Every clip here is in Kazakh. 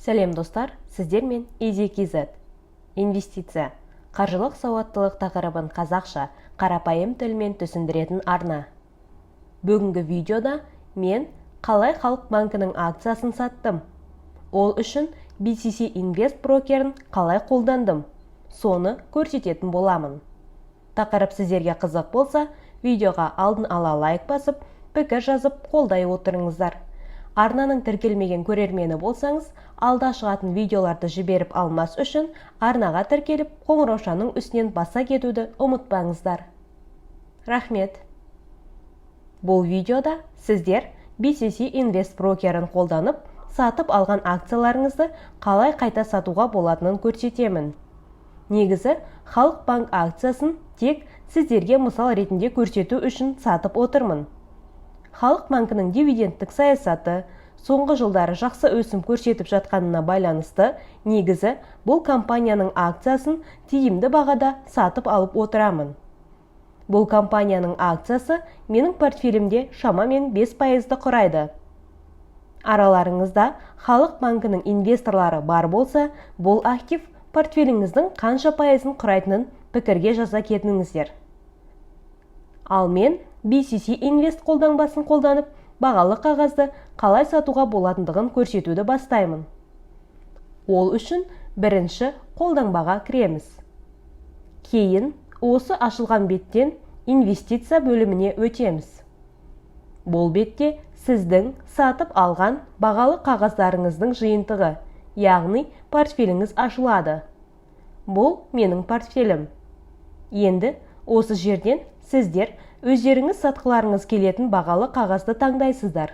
Сәлем достар, сіздермен EasyKZ. Инвестиция, қаржылық сауаттылық тақырыбын қазақша, қарапайым тілмен түсіндіретін арна. Бүгінгі видеода мен қалай Халық банкінің акциясын саттым. Ол үшін BCC Invest брокерін қалай қолдандым, соны көрсететін боламын. Тақырып сіздерге қызық болса, видеоға алдын ала лайк басып, пікір жазып қолдай отырыңыздар. Арнаның тіркелмеген көрермені болсаңыз, алда шығатын видеоларды жіберіп алмас үшін арнаға тіркеліп, қоңыраушаның үстінен баса кетуді ұмытпаңыздар. Рахмет! Бұл видеода сіздер BCC Invest брокерін қолданып, сатып алған акцияларыңызды қалай қайта сатуға болатынын көрсетемін. Негізі, Халық банк акциясын тек сіздерге мысал ретінде көрсету үшін сатып отырмын. Халық банкінің дивидендтік саясаты соңғы жылдары жақсы өсім көрсетіп жатқанына байланысты, негізі бұл компанияның акциясын тиімді бағада сатып алып отырамын. Бұл компанияның акциясы менің портфелімде шамамен 5%-ді құрайды. Араларыңызда Халық банкінің инвесторлары бар болса, бұл актив портфеліңіздің қанша пайызын құрайтынын пікірге жаза кетіңіздер. Ал мен BCC Invest қолданбасын қолданып, бағалы қағазды қалай сатуға болатындығын көрсетуді бастаймын. Ол үшін бірінші қолданбаға кіреміз. Кейін осы ашылған беттен инвестиция бөліміне өтеміз. Бұл бетте сіздің сатып алған бағалы қағаздарыңыздың жиынтығы, яғни портфеліңіз ашылады. Бұл менің портфелім. Енді осы жерден сіздер өздеріңіз сатқыларыңыз келетін бағалы қағазды таңдайсыздар.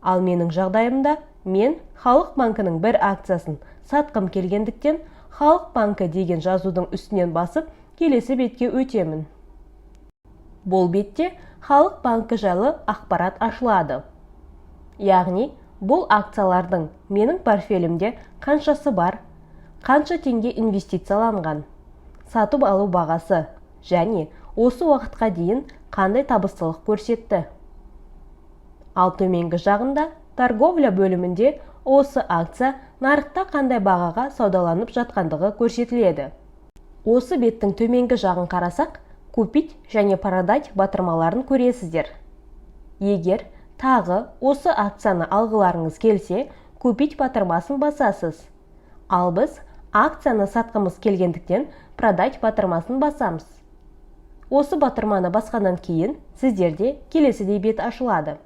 Ал менің жағдайымда мен Халық банкінің бір акциясын сатқым келгендіктен Халық банкі деген жазудың үстінен басып келесі бетке өтемін. Бұл бетте Халық банкі жайлы ақпарат ашылады. Яғни, бұл акциялардың менің портфелімде қаншасы бар, қанша теңге инвестицияланған, сатып алу бағасы және осы уақытқа дейін қандай табыстылық көрсетті. Ал төменгі жағында торговля бөлімінде осы акция нарықта қандай бағаға саудаланып жатқандығы көрсетіледі. Осы беттің төменгі жағын қарасақ, купить және продать батырмаларын көресіздер. Егер тағы осы акцияны алғыларыңыз келсе, купить батырмасын басасыз. Ал біз акцияны сатқымыз келгендіктен продать батырмасын басамыз. Осы батырманы басқаннан кейін сіздерде келесідей бет ашылады.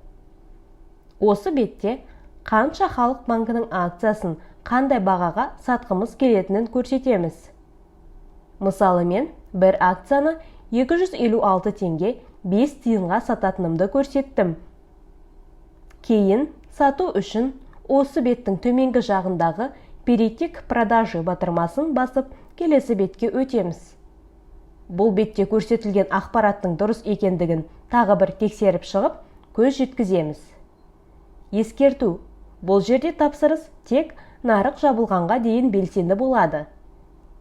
Осы бетте қанша Халық банкінің акциясын қандай бағаға сатқымыз келетінін көрсетеміз. Мысалы мен бір акцияны 256 теңге 5 тиынға сататынымды көрсеттім. Кейін сату үшін осы беттің төменгі жағындағы перейти к продаже батырмасын басып келесі бетке өтеміз. Бұл бетте көрсетілген ақпараттың дұрыс екендігін тағы бір тексеріп шығып, көз жеткіземіз. Ескерту, бұл жерде тапсырыс тек нарық жабылғанға дейін белсенді болады.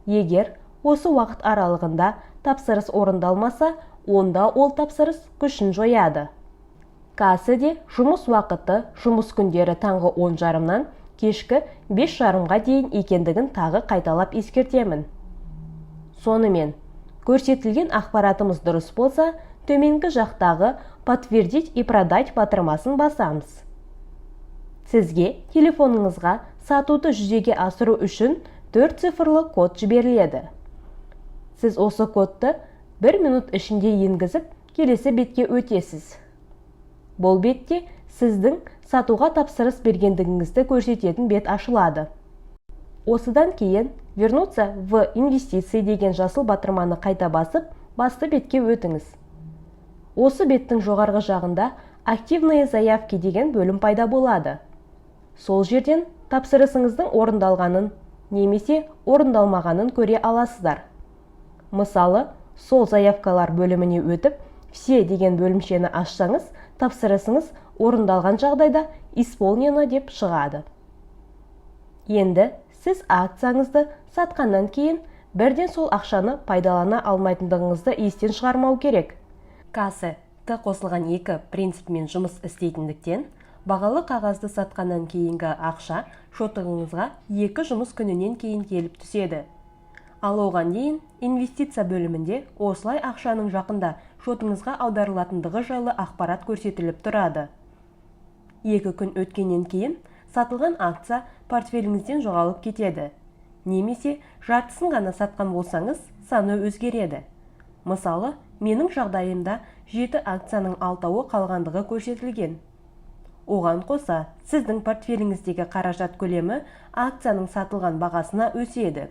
Егер осы уақыт аралығында тапсырыс орындалмаса, онда ол тапсырыс күшін жояды. Касседе жұмыс уақыты жұмыс күндері таңғы 10:30-нан кешкі 5:30-ға дейін екендігін тағы қайталап ескертемін. Сонымен, көрсетілген ақпаратымыз дұрыс болса, төменгі жақтағы подтвердить и продать батырмасын басамыз. Сізге телефоныңызға сатуды жүзеге асыру үшін 4 цифрлы код жіберіледі. Сіз осы кодты 1 минут ішінде енгізіп, келесі бетке өтесіз. Бұл бетте сіздің сатуға тапсырыс бергендігіңізді көрсететін бет ашылады. Осыдан кейін вернуться в инвестиции деген жасыл батырманы қайта басып, басты бетке өтіңіз. Осы беттің жоғарғы жағында активные заявки деген бөлім пайда болады. Сол жерден тапсырысыңыздың орындалғанын немесе орындалмағанын көре аласыздар. Мысалы, сол заявкалар бөліміне өтіп, все деген бөлімшені ашсаңыз, тапсырысыңыз орындалған жағдайда исполнено деп шығады. Енді сіз акцияңызды сатқаннан кейін бірден сол ақшаны пайдалана алмайтындығыңызды естен шығармау керек. Кассе Т қосылған екі принципмен жұмыс істейтіндіктен, Бағалы қағазды сатқаннан кейінгі ақша шотыңызға 2 жұмыс күнінен кейін келіп түседі. Ал оған дейін инвестиция бөлімінде осылай ақшаның жақында шотыңызға аударылатындығы жайлы ақпарат көрсетіліп тұрады. 2 күн өткеннен кейін сатылған акция портфеліңізден жоғалып кетеді. Немесе жартысын ғана сатқан болсаңыз, саны өзгереді. Мысалы, менің жағдайымда 7 акцияның 6-ы қалғандығы көрсетілген. Оған қоса, сіздің портфеліңіздегі қаражат көлемі акцияның сатылған бағасына өседі.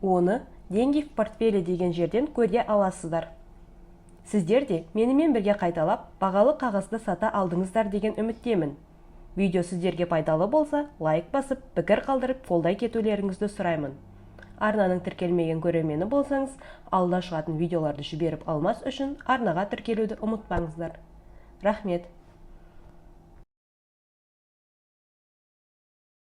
Оны деньги в портфеле деген жерден көре аласыздар. Сіздер де менімен бірге қайталап, бағалы қағазды сата алдыңыздар деген үміттемін. Видео сіздерге пайдалы болса, лайк басып, пікір қалдырып, қолдай кетулеріңізді сұраймын. Арнаның тіркелмеген көрермені болсаңыз, алда шығатын видеоларды жіберіп алмас үшін арнаға тіркелуді ұмытпаңыздар. Рахмет!